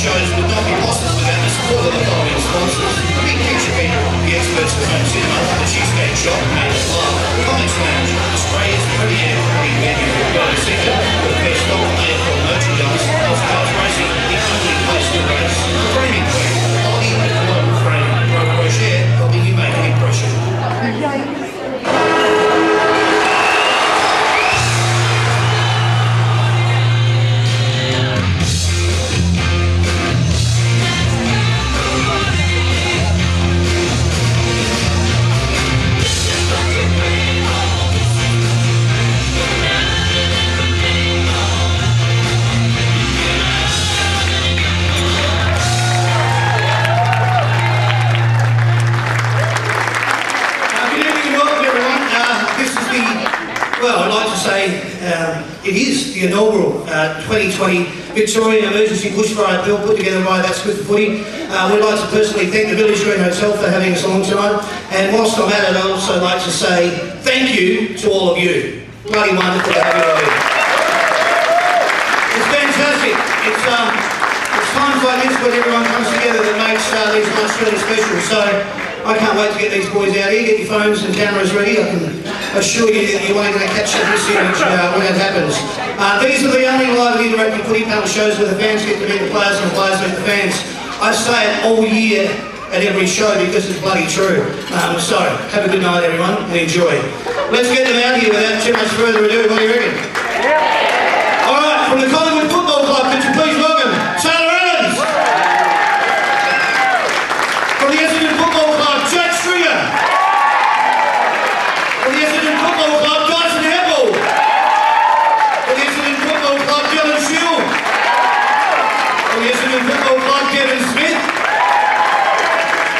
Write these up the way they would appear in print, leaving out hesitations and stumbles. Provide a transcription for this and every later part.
shows would not be possible without the support of the following sponsors. Big Picture Beat, the experts of home cinema, the Cheesecake Shop, Made of Love, Comics Lounge, Australia's premier comedy venue, Go Sector, the best stock of AFL merchandise, Aussie Cars Racing, the only place to race, Framing Queen, Hollywood Global Framing, BrokerrocheR, helping you make an impression. Well, I'd like to say it is the inaugural 2020 Victorian Emergency Bushfire Bill put together by That's Good for Footy. We'd like to personally thank the Village Green Hotel for having us along tonight. And whilst I'm at it, I'd also like to say thank you to all of you. Bloody wonderful to have you all here. It's fantastic. It's times like this when everyone comes together that makes these nights really special. So I can't wait to get these boys out here. Get your phones and cameras ready. I can assure you that you're only going to catch this image when it happens. These are the only live and interactive footy panel shows where the fans get to meet the players and the players meet the fans. I say it all year at every show because it's bloody true. So, have a good night everyone and enjoy. Let's get them out here without too much further ado. What do you reckon? Alright, from the Collingwood Football Club, could you please welcome Taylor Adams? From the Essendon Football Club, Jack Stringer. From the Essendon Football Club, Dyson Heppel. From the Essendon Football Club, Dylan Shield. From the Essendon Football Club, Kevin Smith.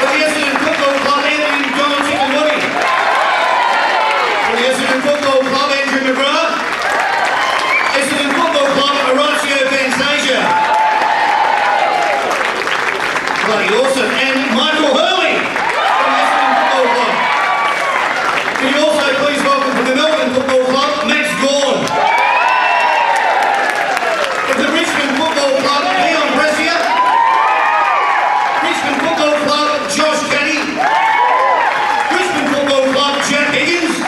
From the Essendon Football Club, Anthony Donaldson and Woody. From the Essendon Football Club, Andrew McGrath. Essendon Football Club, Horatio Fantasia. Bloody awesome. And Michael Hurley from the Essendon Football Club. Can you also please welcome from the Melbourne Football Club, Max Gawn. From the Richmond Football Club, Leon Brescia. Richmond Football Club, Josh Caddy. Richmond Football Club, Jack Higgins.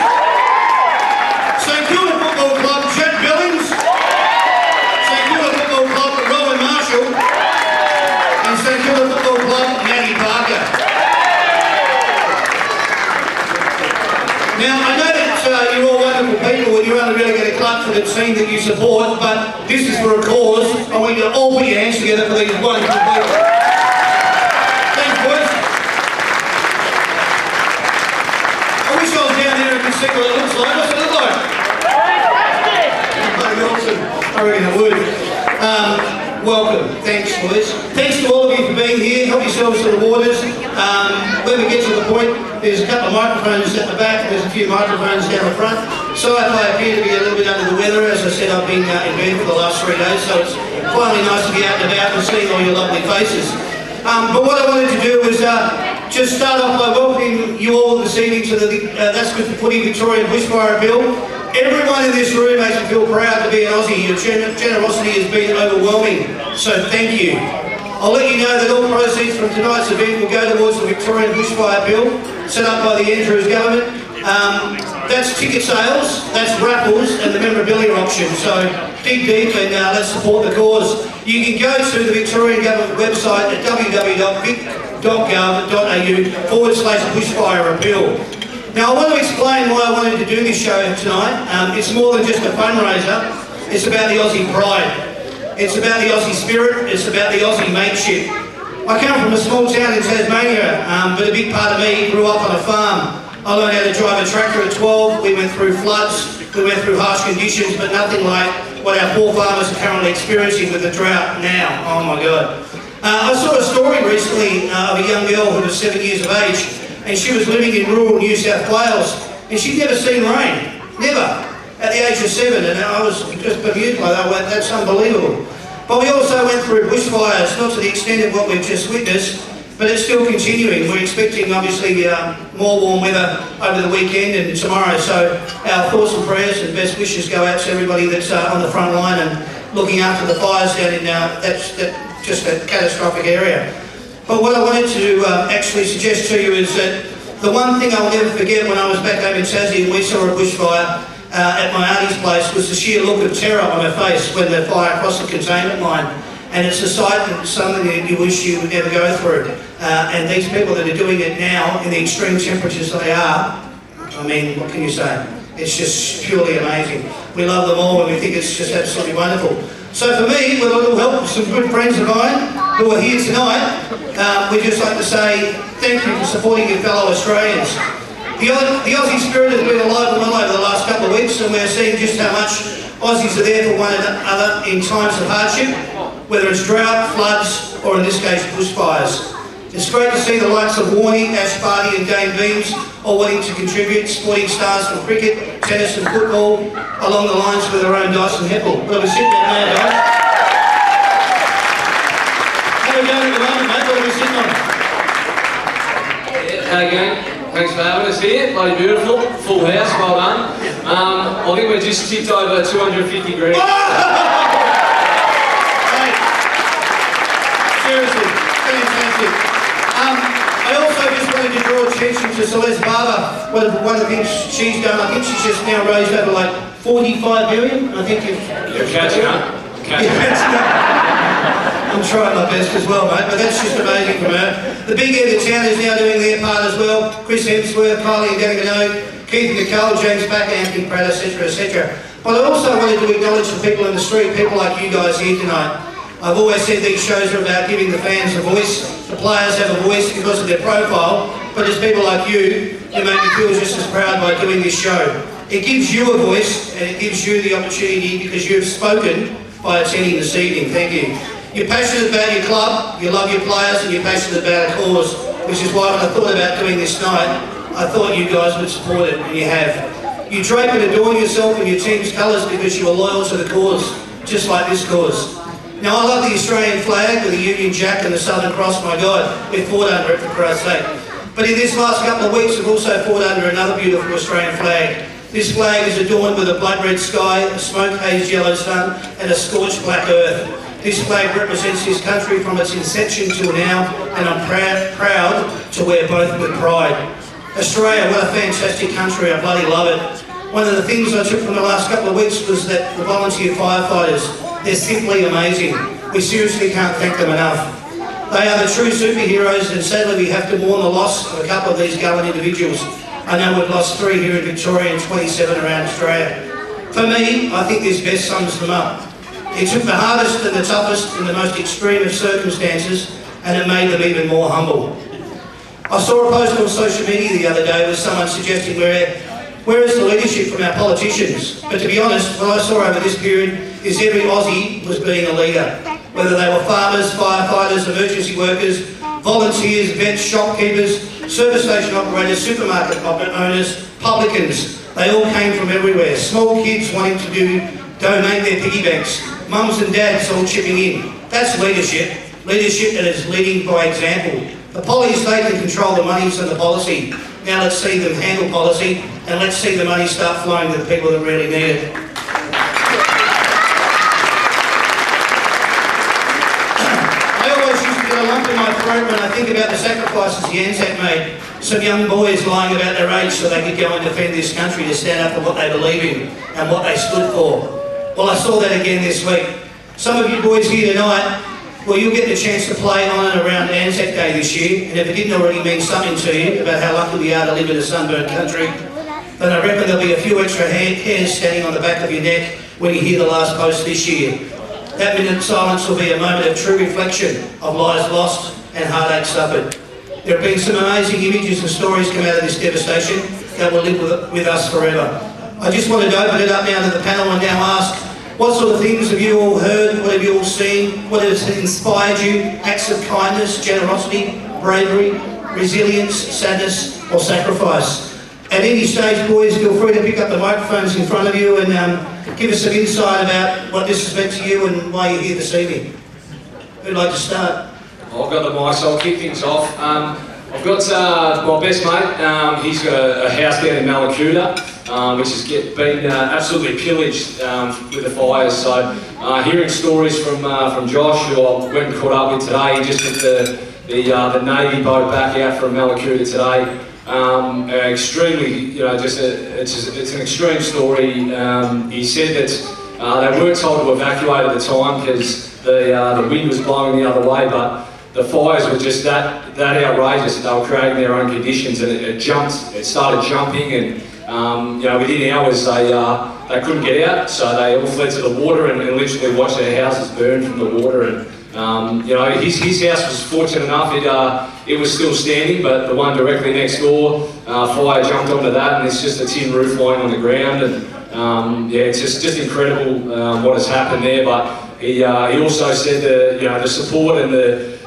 St Kilda Football Club, Jack Billings. St Kilda Football Club, Rowan Marshall. And St Kilda Football Club, Matty Parker. Now, I know that you're all wonderful people and you're only really going to clap for the team that you support, but this is for a cause. I want you to all put your hands together for these wonderful people. Thanks, boys. I wish I was down there and could see what it looks like. What's it look like? Awesome. I reckon it would. Welcome. Thanks, boys. Thanks to all of you for being here. Help yourselves to the waters. When we get to the point, there's a couple of microphones at the back. There's a few microphones down the front. So if I appear to be a little bit under the weather, as I said, I've been in bed for the last 3 days, so it's finally nice to be out and about and seeing all your lovely faces. But what I wanted to do was just start off by welcoming you all this evening to the That's Good for Footy Victorian Bushfire Bill. Everyone in this room makes me feel proud to be an Aussie. Your generosity has been overwhelming, so thank you. I'll let you know that all proceeds from tonight's event will go towards the Victorian Bushfire Bill, set up by the Andrews government. That's ticket sales, that's raffles, and the memorabilia auction. So dig deep and let's support the cause. You can go to the Victorian government website at www.vic.gov.au/bushfire bill. Now I want to explain why I wanted to do this show tonight. It's more than just a fundraiser. It's about the Aussie pride. It's about the Aussie spirit. It's about the Aussie mateship. I come from a small town in Tasmania, but a big part of me grew up on a farm. I learned how to drive a tractor at 12. We went through floods. We went through harsh conditions, but nothing like what our poor farmers are currently experiencing with the drought now. Oh my God. I saw a story recently of a young girl who was 7 years of age, and she was living in rural New South Wales, and she'd never seen rain, never, at the age of 7, and I was just bemused by that. That's unbelievable. But we also went through bushfires, not to the extent of what we've just witnessed, but it's still continuing. We're expecting, obviously, more warm weather over the weekend and tomorrow, so our thoughts and prayers and best wishes go out to everybody that's on the front line and looking after the fires down in that just a catastrophic area. But what I wanted to actually suggest to you is that the one thing I'll never forget when I was back home in Tassie and we saw a bushfire at my auntie's place was the sheer look of terror on her face when the fire crossed the containment line. And it's a sight that something that you wish you would never go through. And these people that are doing it now in the extreme temperatures they are, I mean, what can you say? It's just purely amazing. We love them all and we think it's just absolutely wonderful. So for me, with a little help of some good friends of mine who are here tonight, we'd just like to say thank you for supporting your fellow Australians. The Aussie spirit has been alive and well over the last couple of weeks, and we're seeing just how much Aussies are there for one another in times of hardship, whether it's drought, floods, or in this case, bushfires. It's great to see the likes of Warnie, Ash Barty and Dane Beams all wanting to contribute, sporting stars from cricket, tennis and football, along the lines with their own Dyson Heppel. Where we sitting at now, guys? How are we going at the moment, mate? What are we sitting on? How you going? Thanks for having us here. Bloody beautiful. Full house, well done. I think we're just tipped over 250 grand. Hey, seriously, fantastic. I also just wanted to draw attention to Celeste Barber. One of the things she's done, I think she's just now raised over like 45 million. I think You're catching up. I'm trying my best as well, mate, but that's just amazing from her. The big end of town is now doing their part as well. Chris Hemsworth, Kylie and Danny Minogue, Keith Nicole, James Backer, Anthony Pratt, etc., etc. But I also wanted to acknowledge the people in the street, people like you guys here tonight. I've always said these shows are about giving the fans a voice. The players have a voice because of their profile, but it's people like you who make me feel just as proud by doing this show. It gives you a voice and it gives you the opportunity because you have spoken by attending this evening. Thank you. You're passionate about your club, you love your players and you're passionate about a cause, which is why when I thought about doing this night, I thought you guys would support it, and you have. You drape and adorn yourself in your team's colours because you are loyal to the cause, just like this cause. Now I love the Australian flag with the Union Jack and the Southern Cross, my God, we've fought under it for Christ's sake. But in this last couple of weeks we've also fought under another beautiful Australian flag. This flag is adorned with a blood red sky, a smoke-hazed yellow sun and a scorched black earth. This flag represents this country from its inception till now, and I'm proud to wear both with pride. Australia, what a fantastic country, I bloody love it. One of the things I took from the last couple of weeks was that the volunteer firefighters, they're simply amazing. We seriously can't thank them enough. They are the true superheroes, and sadly we have to mourn the loss of a couple of these gallant individuals. I know we've lost 3 here in Victoria and 27 around Australia. For me, I think this best sums them up. It took the hardest and the toughest and the most extreme of circumstances, and it made them even more humble. I saw a post on social media the other day with someone suggesting where is the leadership from our politicians? But to be honest, what I saw over this period is every Aussie was being a leader. Whether they were farmers, firefighters, emergency workers, volunteers, vets, shopkeepers, service station operators, supermarket owners, publicans, they all came from everywhere. Small kids wanting to donate their piggy banks, mums and dads all chipping in. That's leadership. Leadership that is leading by example. The police, they can control the monies and the policy. Now let's see them handle policy, and let's see the money start flowing to the people that really need it. I always used to get a lump in my throat when I think about the sacrifices the Anzac made. Some young boys lying about their age so they could go and defend this country, to stand up for what they believe in and what they stood for. Well, I saw that again this week. Some of you boys here tonight, well, you'll get the chance to play on and around Anzac Day this year, and if it didn't already mean something to you about how lucky we are to live in a sunburnt country, then I reckon there'll be a few extra hairs standing on the back of your neck when you hear the last post this year. That minute of silence will be a moment of true reflection of lives lost and heartache suffered. There have been some amazing images and stories come out of this devastation that will live with us forever. I just wanted to open it up now to the panel and now ask, what sort of things have you all heard? What have you all seen? What has inspired you? Acts of kindness, generosity, bravery, resilience, sadness, or sacrifice? At any stage, boys, feel free to pick up the microphones in front of you and give us some insight about what this has meant to you and why you're here this evening. Who'd like to start? I've got the mic, so I'll kick things off. I've got my best mate, he's got a house down in Malakuta. which has been absolutely pillaged with the fires. So hearing stories from Josh, who I went and caught up with today, he just took the Navy boat back out from Malakuta today. Extremely, it's an extreme story. He said that they weren't told to evacuate at the time because the wind was blowing the other way, but the fires were just that outrageous that they were creating their own conditions, and it started jumping, and within hours they couldn't get out, so they all fled to the water and literally watched their houses burn from the water. And his house was fortunate enough, it was still standing, but the one directly next door, fire jumped onto that, and it's just a tin roof lying on the ground. And it's just incredible what has happened there. But he also said the support and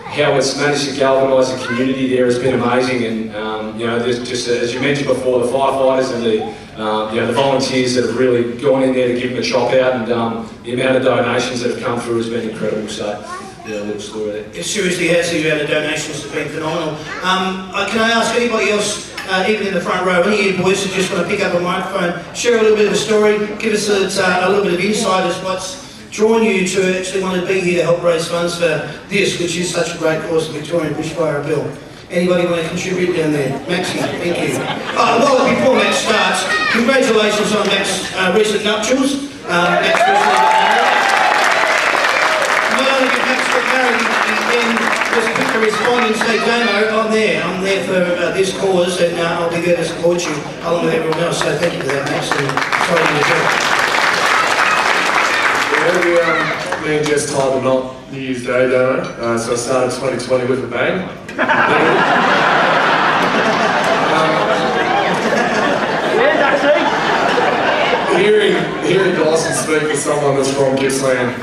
how it's managed to galvanise the community there has been amazing. And there's just, as you mentioned before, the firefighters and the volunteers that have really gone in there to give them a chop out, and the amount of donations that have come through has been incredible. So a little story there. It seriously has. The amount of donations have been phenomenal. Can I ask anybody else, even in the front row, any of you boys who just want to pick up a microphone, share a little bit of a story, give us a little bit of insight as what's drawn you to actually want to be here to help raise funds for this, which is such a great cause, the Victorian Bushfire Bill. Anybody want to contribute down there? Maxie, thank you. Before Max starts, congratulations on Max's recent nuptials. Max recently got married. Not only did Max get married, he then was quick to respond and say, Damo, I'm there for this cause, and I'll be there to support you along with everyone else. So thank you for that, Max, and sorry to do. Me and Jess tied the knot New Year's Day, Damo. So I started 2020 with a bang. Hearing Dyson speak as someone that's from Gippsland,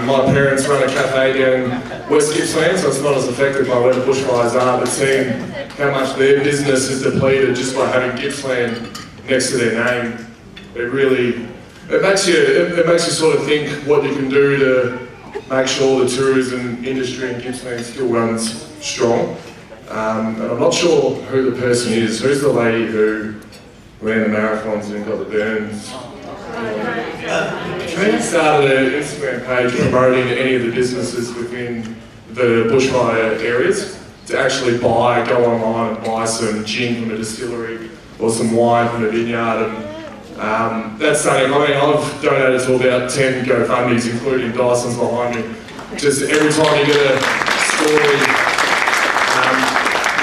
my parents run a cafe down West Gippsland, so it's not as affected by where the bushfires are, but seeing how much their business is depleted just by having Gippsland next to their name, it makes you sort of think what you can do to make sure the tourism industry in Gippsland still runs strong. And I'm not sure who the person is. Who's the lady who ran the marathons and got the burns? She started an Instagram page promoting any of the businesses within the bushfire areas to actually go online and buy some gin from a distillery or some wine from a vineyard. And that's something, I've donated to about 10 GoFundMes, including Dyson's behind me. Just every time you get a story,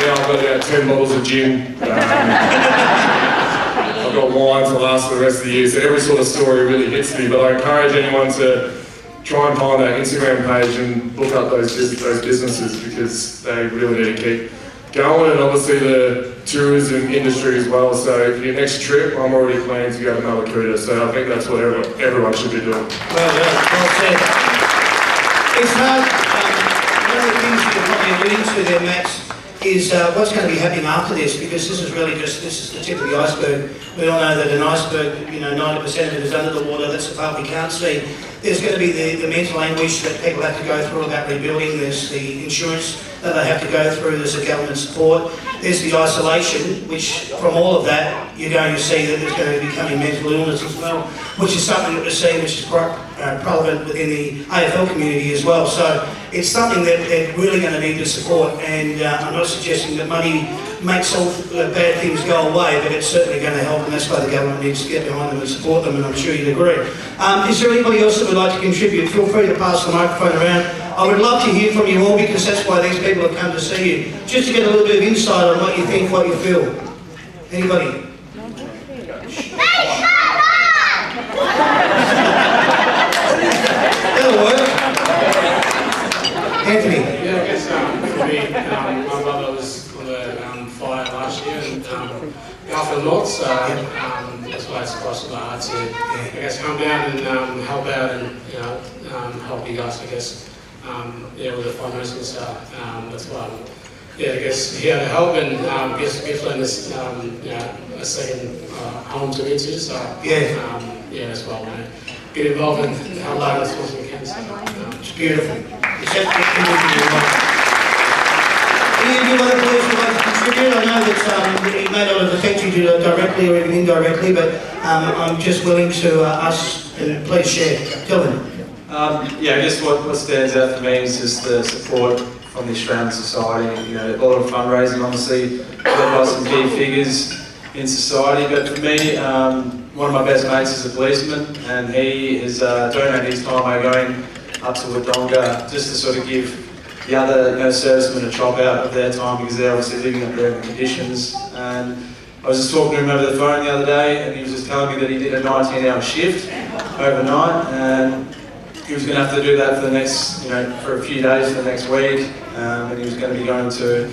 now I've got about 10 bottles of gin. I've got wine to last for the rest of the year, so every sort of story really hits me. But I encourage anyone to try and find that Instagram page and look up those businesses, because they really need to keep going, and obviously the tourism industry as well. So for your next trip, I'm already planning to go to Malakuta, so I think that's what everyone should be doing. Well said. It's hard. One of the things you're probably alluding to there, Max, is what's going to be happening after this, because this is the tip of the iceberg. We all know that an iceberg, 90% of it is under the water. That's the part we can't see. There's going to be the mental anguish that people have to go through about rebuilding. There's the insurance that they have to go through. There's the government support. There's the isolation, which from all of that, you're going to see that there's going to be becoming mental illness as well, which is something that we're seeing, which is quite prevalent within the AFL community as well. So it's something that they're really going to need to support, and I'm not suggesting that money makes all bad things go away, but it's certainly going to help, and that's why the government needs to get behind them and support them, and I'm sure you'd agree. Is there anybody else that would like to contribute? Feel free to pass the microphone around. I would love to hear from you all, because that's why these people have come to see you, just to get a little bit of insight on what you think, what you feel. Anybody? That'll work. Anthony. Yeah, I guess for me, my brother was on the fire last year, and Alfred North, so that's why it's close to my heart to, I guess, come down and help out and help you guys, I guess, with the fundraising stuff. That's why I guess here to help, and Gippsland is a second home to me too. So as well, get involved and help out as much as we can. So, it's beautiful. It's absolutely beautiful. Any of you other boys would like to Mr. Good, I know that it may not have affected you directly or even indirectly, but I'm just willing to ask, and please share. Tell them. Yeah, I guess what stands out for me is just the support from the Australian society. You know, a lot of fundraising, obviously, led by some key figures in society. But for me, one of my best mates is a policeman, and he is donating his time by going up to Wodonga just to sort of give the other servicemen a chop out of their time, because they're obviously living up there in the conditions. And I was just talking to him over the phone the other day, and he was just telling me that he did a 19-hour shift overnight, and he was going to have to do that for the next, for a few days for the next week, and he was going to be going to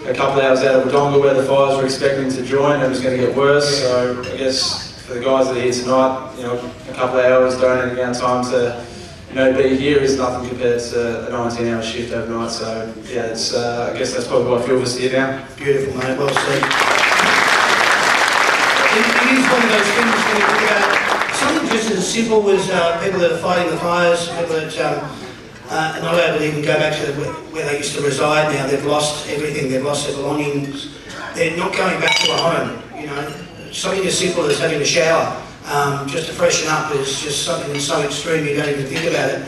a couple of hours out of Wodonga where the fires were expecting to join, and it was going to get worse. So I guess for the guys that are here tonight, a couple of hours donating our time to be here is nothing compared to a 19-hour shift overnight. So yeah, it's I guess that's probably what fuels us here now. Beautiful, mate. Well said. It is one of those things when you think about something just as simple as people that are fighting the fires, people that are not able to even go back to where they used to reside now. They've lost everything. They've lost their belongings. They're not going back to a home. Something as simple as having a shower. Just to freshen up is just something that's so extreme you don't even think about it.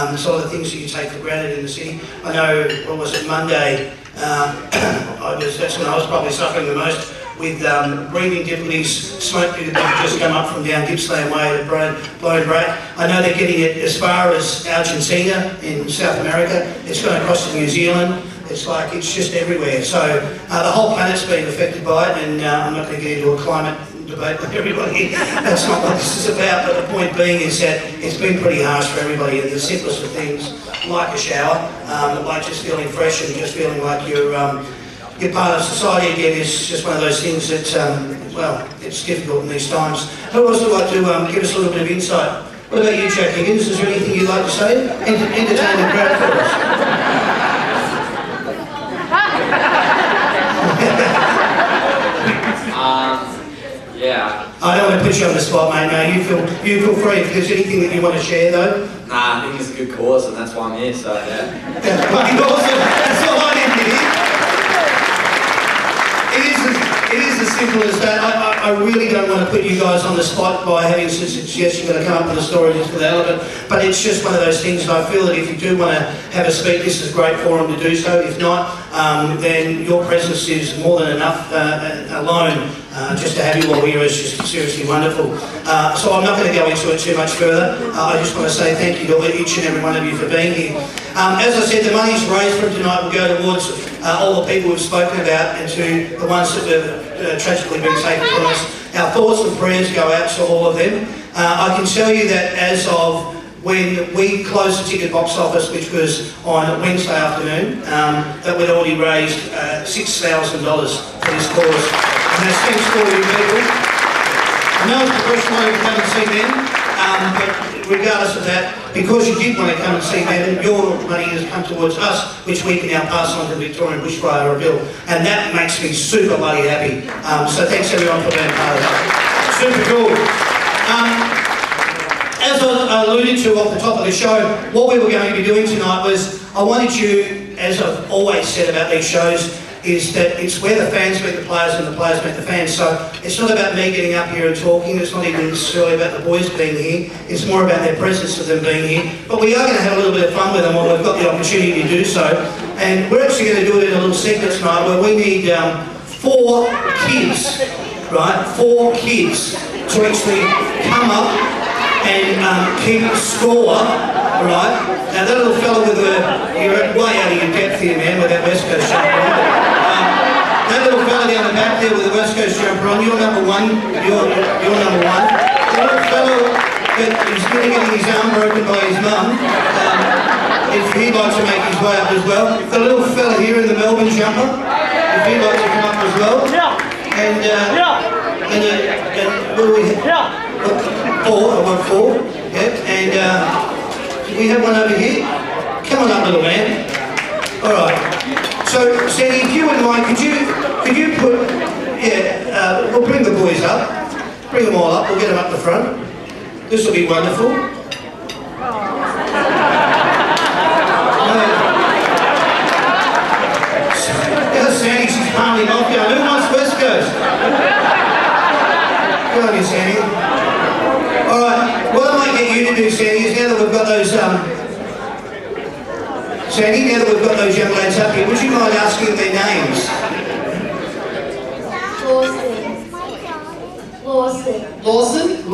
There's a lot of things that you take for granted in the city. I know, what was it, Monday, that's when I was probably suffering the most with breathing difficulties, smoke that had just come up from down Gippsland Way to blown break. I know they're getting it as far as Argentina in South America. It's going across to New Zealand. It's just everywhere. So the whole planet's being affected by it, and I'm not going to get into a climate debate with everybody. That's not what this is about, but the point being is that it's been pretty harsh for everybody. The simplest of things, like a shower, like just feeling fresh and just feeling like you're part of society again, is just one of those things that, it's difficult in these times. Who else would like to give us a little bit of insight? What about you, Jack Higgins? Is there anything you'd like to say? Entertain the crowd for us. Yeah. I don't want to put you on the spot, mate. No, you feel free. If there's anything that you want to share, though. Nah, I think it's a good cause, and that's why I'm here. So yeah. That's fucking awesome. That's all I need to hear. It is as simple as that. I really don't want to put you guys on the spot by having to suggest you're going to come up with a story just for the hell of it. But it's just one of those things, and I feel that if you do want to have a speak, this is a great forum to do so. If not, then your presence is more than enough alone. Just to have you all here is just seriously wonderful. So I'm not going to go into it too much further. I just want to say thank you to each and every one of you for being here. As I said, the money's raised from tonight will go towards all the people we've spoken about and to the ones that have tragically been taken from us. Our thoughts and prayers go out to all of them. I can tell you that as of when we closed the ticket box office, which was on Wednesday afternoon, that we'd already raised $6,000 for this cause. And that's thanks to all you people. I know it's the first time you come and see them, but regardless of that, because you did want to come and see them, your money has come towards us, which we can now pass on to the Victorian Bushfire bill. And that makes me super bloody happy. So thanks everyone for being part of that. Super cool. As I alluded to off the top of the show, what we were going to be doing tonight was, I wanted you, as I've always said about these shows, is that it's where the fans meet the players and the players meet the fans. So it's not about me getting up here and talking, it's not even necessarily about the boys being here, it's more about their presence of them being here. But we are going to have a little bit of fun with them while we've got the opportunity to do so. And we're actually going to do it in a little segment tonight where we need 4 kids, right? 4 kids to actually come up and keep score, right? Now that little fella with you're way out of your depth here, man, with that West Coast jumper on. That little fella down the back there with the West Coast jumper on, you're number 1. You're number 1. The little fella that is getting his arm broken by his mum, if he'd like to make his way up as well. The little fella here in the Melbourne jumper, if he'd like to come up as well. And what do we have? 4, I want 4, yeah, and we have one over here. Come on up, little man. All right. So, Sandy, if you wouldn't mind, could you put, we'll bring the boys up, bring them all up. We'll get them up the front. This will be wonderful. Sandy, she's palming off. Sandy, now that we've got those young lads up here, would you mind asking their names?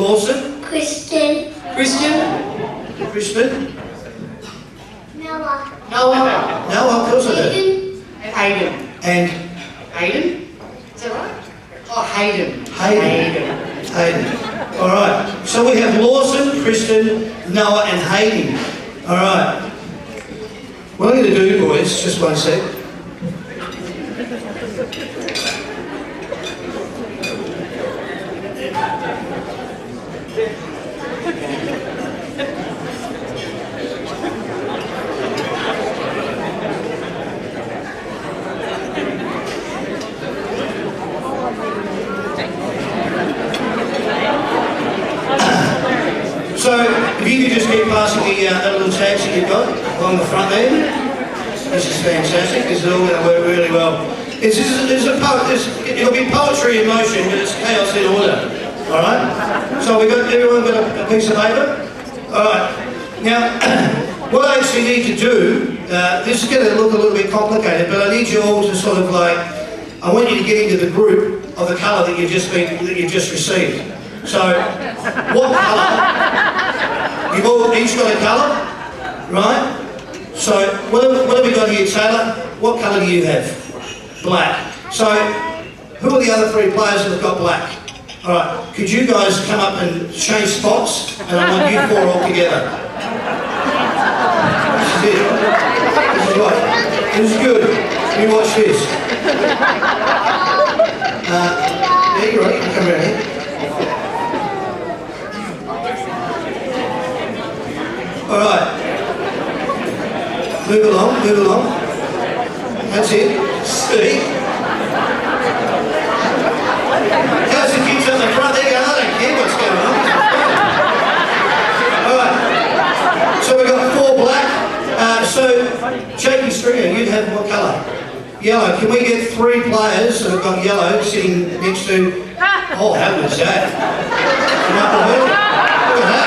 Lawson? Christian. Kristen? Noah. No, of course I do. Hayden. And Hayden? Is that right? Oh, Hayden. Hayden. All right. So we have Lawson, Kristen, Noah, and Hayden. All right. What I'm going to do, boys, just one sec. So, if you could just keep passing me that little tags that you've got along the front there. This is fantastic. This is all going to work really well. It'll be poetry in motion, but it's chaos in order. All right? So everyone got a piece of paper? All right. Now, what I actually need to do, this is going to look a little bit complicated, but I need you all to sort of like, I want you to get into the group of the colour that you've just received. So, what colour? You've all each got a colour, right? So, what have we got here, Taylor? What colour do you have? Black. So, who are the other three players that have got black? Alright, could you guys come up and change spots? And I want you four all together. This is it. This is what? This is good. You watch this. There you're right, you come around here. Alright. Move along. That's it. Steady. How's the kids on the front? They're going, I don't care what's going on. Alright. So we've got four black. So, Jakey Stringer, you have what colour? Yellow. Can we get three players that have got yellow sitting next to... Oh, how was that? Look at that.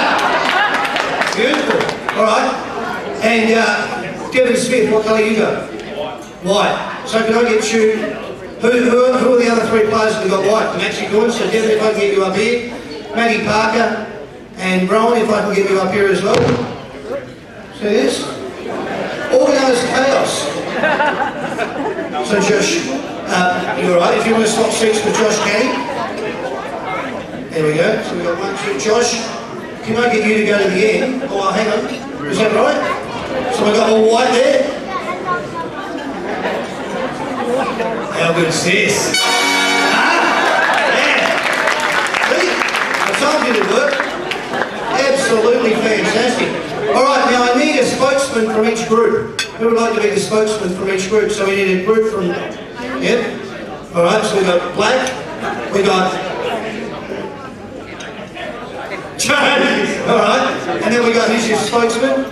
Beautiful. Alright. And Devin Smith, what colour you got? White. So can I get you... Who are the other three players that have got white? Maxie Goins, so Devin, if I can get you up here. Matty Parker and Rowan, if I can get you up here as well. See this? Organised chaos. So Josh, you're all right. If you want to swap seats with Josh Kenny. There we go. So we've got 1, 2. Josh, can I get you to go to the end? Oh, hang on. Is that right? So we've got all white there. How good is this? Yeah. See? I told you to work. Absolutely fantastic. All right, now I need a spokesman from each group. Who would like to be the spokesman from each group? So we need a group from... Yep. All right, so we've got black. We've got... All right. And then we got who's your spokesman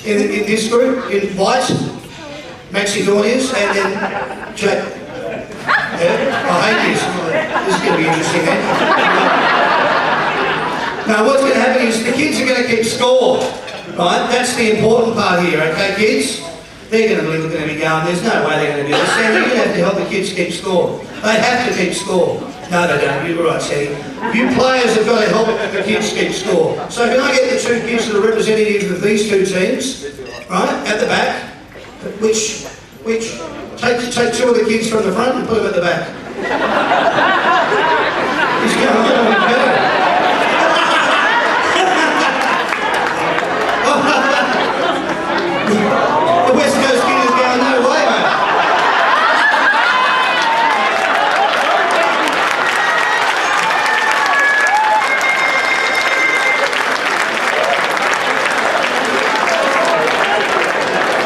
in this group, in white. Maxie Dawn is, and then Jack. Yeah? I hate this. This is going to be interesting, eh? Now, what's going to happen is the kids are going to keep score, right? That's the important part here, okay, kids? They're going to be looking at me going, there's no way they're going to do this. Sandy, you're going to have to help the kids keep score. They have to keep score. No, they don't. You're right, Sandy. You players have got to help the kids keep score. So can I get the two kids that are representative of these two teams, right, at the back? Which take two of the kids from the front and put them at the back. He's going, go. The West Coast kid is going, no way, mate.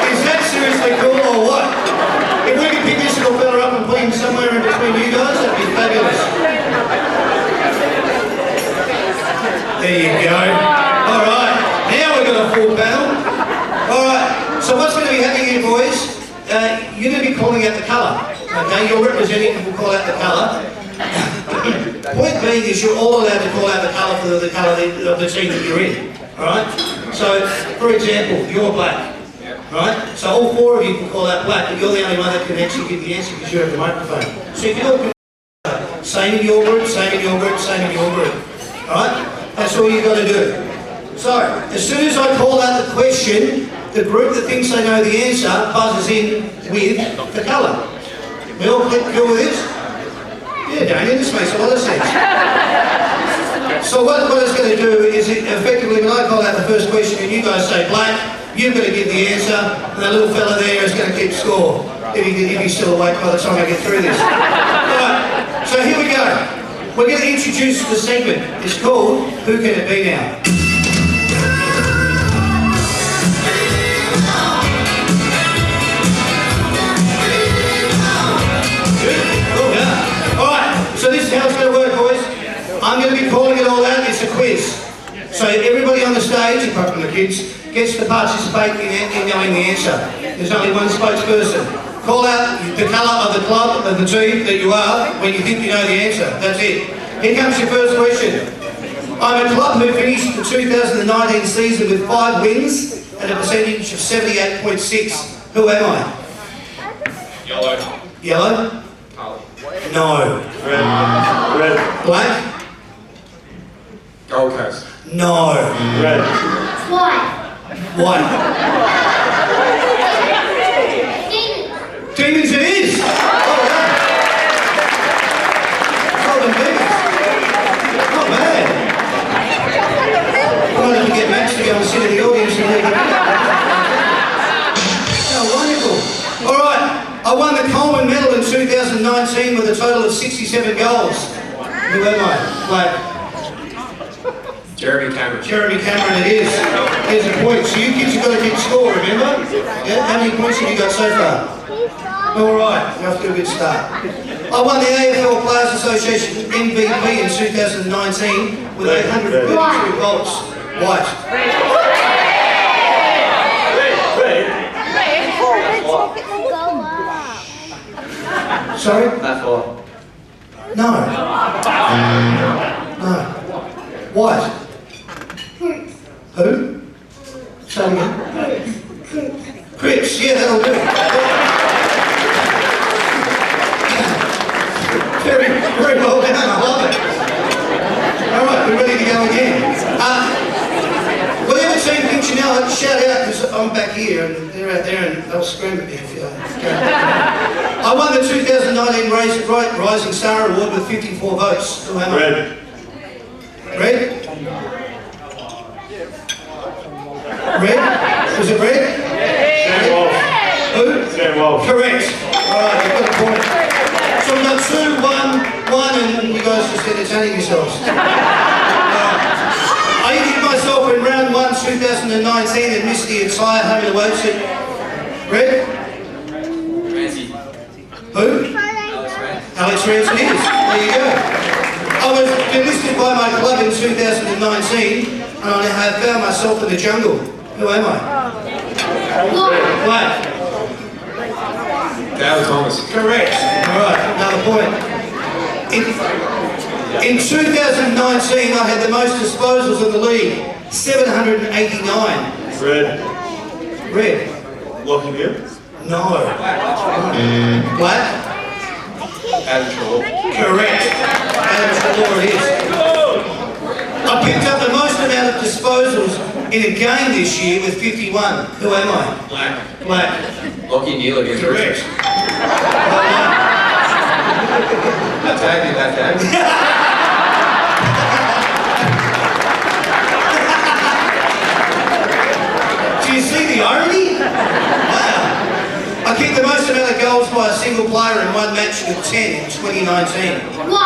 Is that seriously cool or what? If we could pick this little fella up and put him somewhere in between you guys, that'd be fabulous. There you go. All right, now we've got a full panel. All right, so what's going to be happening here, boys? You're going to be calling out the colour. Okay, your representative will call out the colour. Point being is you're all allowed to call out the colour for the colour of the team that you're in. All right. So, for example, you're black. right? So all four of you can call out black, but you're the only one that can actually give the answer because you have the microphone. So if you all can, same in your group, same in your group, same in your group, right? That's all you've got to do. So, as soon as I call out the question, the group that thinks they know the answer buzzes in with the colour. We all cool with this? Yeah, Damien, this makes a lot of sense. So what it's going to do is effectively, when I call out the first question and you guys say black, you've got to give the answer, and the little fella there is going to keep score, if he's still awake by the time I get through this. Alright, so here we go. We're going to introduce the segment. It's called Who Can It Be Now? So this is how it's going to work, boys. I'm going to be calling it all out. It's a quiz. So everybody on the stage, apart from the kids, gets to participate in knowing the answer. There's only one spokesperson. Call out the colour of the club, of the team that you are, when you think you know the answer. That's it. Here comes your first question. I'm a club who finished the 2019 season with 5 wins and a percentage of 78.6. Who am I? Yellow. Yellow? No. Red. Black? Gold Coast. No. Red. White. White. Demons it is! Well done. Golden Demons. Not bad. I might have to get Max to go and sit in the audience and leave it. Oh, wonderful. Alright, I won the Coleman Medal in 2019 with a total of 67 goals. Who am I? Black. Jeremy Cameron. Jeremy Cameron it is. There's a point. So you kids have got to keep score, remember? Yeah? How many points have you got so far? Alright, you're off to a good start. I won the AFL Players Association MVP in 2019 with 832 votes. White. Sorry? That far. No. No. White. Who? Say it again. Crips, yeah, that'll do. Very, very well done, I love it. Alright, we're ready to go again. Whatever team thinks you know it, shout out, because I'm back here and they're out there and they'll scream at me if you I won the 2019 Rising Star Award with 54 votes. Who am I? Red. Red? Red? Was it red? Sam Walsh. Who? Sam Walsh. Correct. Alright, you've got a point. So we've got 2, 1, and you guys just entertaining yourselves. I injured myself in round 1, 2019 and missed the entire home and away season. Red? Ramsey. Who? Alex Rance it is. There you go. I was delisted by my club in 2019 and I have found myself in the jungle. Who am I? Black. Dale Thomas. Correct. Alright, another point. In 2019 I had the most disposals in the league. 789. Red. Red. Locking Hill. No. Black. Adam Shaw. Correct. Adam Shaw it is. I picked up the most amount of disposals in a game this year with 51. Who am I? Black. Black. Lockie Neal against Correct. I tagged you that game. Do you see the irony? Wow. I kicked the most amount of goals by a single player in one match with 10 in 2019. Who am I?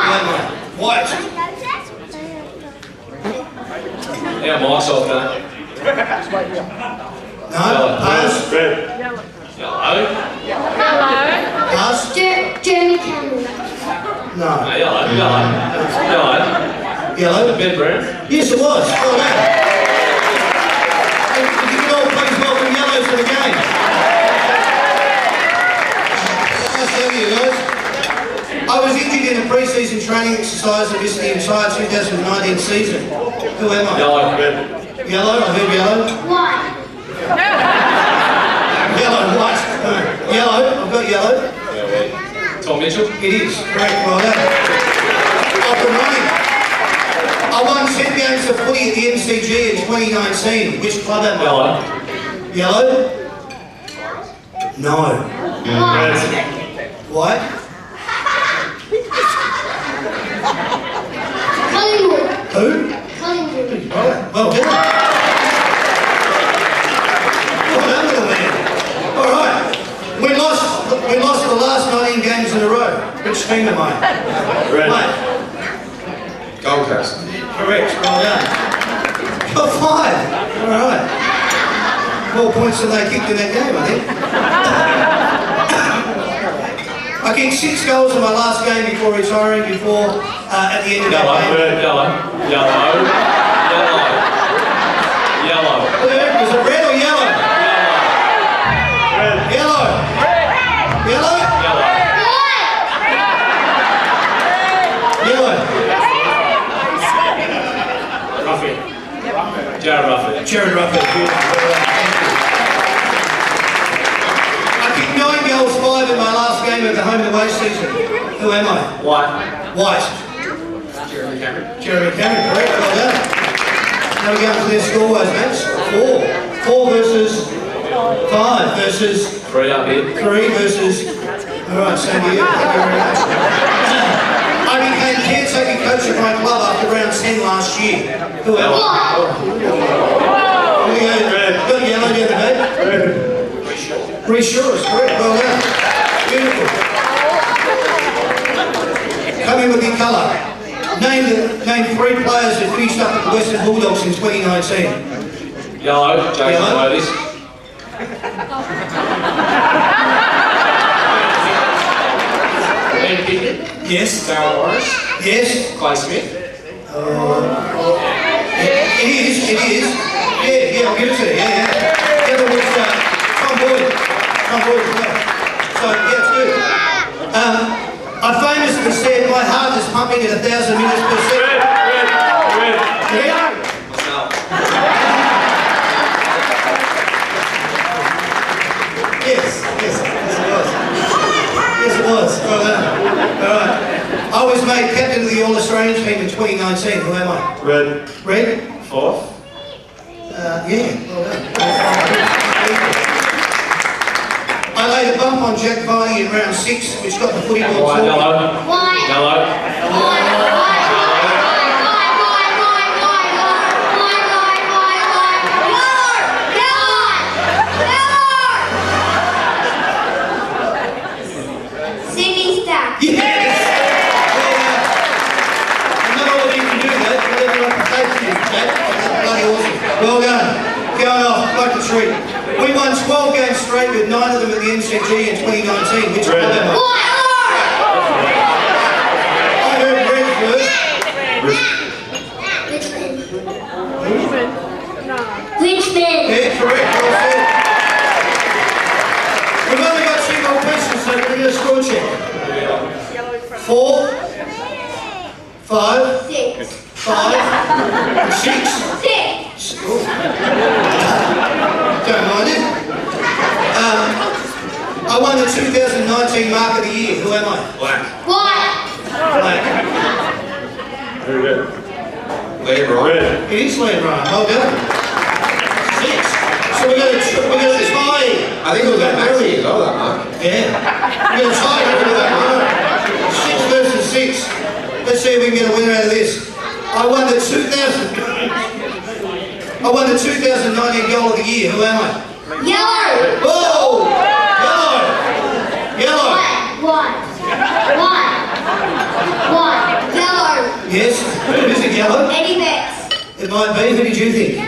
White. Yeah, Mike's off that. No? Pass? Red. Yellow. Pass? Jeremy Cameron. No. Yellow. Yellow? Ben Brown. Yes, it was. Well done. If you could all please welcome Yellow to the game. Nice to have you guys. I was injured in a pre-season training exercise and missed the entire 2019 season. Who am I? Yellow. Red. Yellow? I heard yellow. White. Mitchell. It is, correct, well done. Off and running. I won 10 games of footy at the MCG in 2019. Which club am I? Yellow. Yellow? No. White? Collingwood. Who? Collingwood. Well done. Well done, little man. All right. We lost the last 19 games in a row. Which team am I? Red. Mate. Gold Coast. Correct, well done. Got 5. All right. More points than they kicked in that game, I think. I kicked 6 goals in my last game before retiring, at the end of that game. Yellow. Was it red or yellow? Yellow. Yellow? Yellow. Jared Rufford. I kicked 9 goals, 5 in my last game of the home and away season. Who am I? White. Jeremy Cameron, correct, well done. Now we go to their score-wise match. 4 versus 5 versus 3 up here. 3 versus... Alright, same to you. Thank you very much. I became caretaker coach of my club after round 10 last year. Who am I? Got yellow down the back. Reassure us, correct, well done. Beautiful. Come in with your colour. Name 3 players who finished up at the Western Bulldogs in 2019. Yellow. Jason Lodies. Yes. Darren Morris. Yes. Clay Smith. It is. Yeah, I'll give it to you. Yeah. The other was Tom Boyd. So, yeah, it's good. I famously said my heart is pumping at 1,000 minutes per second. Red. Yes, it was. Well done. All right. I was made captain of the All-Australian team in 2019. Who am I? Red. 4th? Yeah, well done. I laid a bump on Jack Varney in round 6, which got the footy ball talking. Well done. Going off like a treat. We won 12 games straight with 9 of them at the MCG in 2019. Which club am I? I heard red first. Richmond. Yeah, correct. Well said. We've only got 2 more questions, so we're going to score check. 4, 5, 6. 5, 6. 6. Don't mind it. I won the 2019 Mark of the Year. Who am I? Black. White. Black. Liam Ryan. It is Liam Ryan. Well done. 6. So we're going to tie. I think it was that Maxi as well, that Mark. Yeah. We're going to tie it with that one. 6 versus 6. Let's see if we can get a winner out of this. I won the 2019 Goal of the Year. Who am I? Yellow. Whoa! Yellow. White. Yellow. Yes. Is it yellow? Eddie Betts. It might be. Who did you think?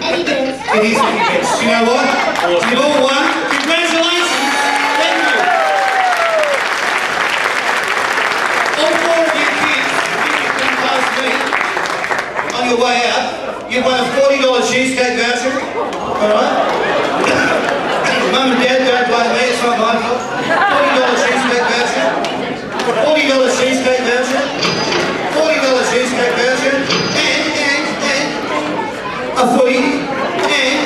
Eddie Betts. It is. Yes. You know what? You've all won. Congratulations. Thank you. All 4 of you kids, if you come past me on your way out, you've won a $40 cheesecake voucher. All right? Mum and Dad, don't blame me. It's not my fault. $40 cheesecake voucher. $40 cheesecake voucher. $40 cheesecake voucher. And a footy. And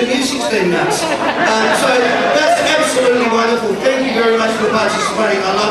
even you 16 nuts. So that's absolutely wonderful. Thank you very much for participating. I love you.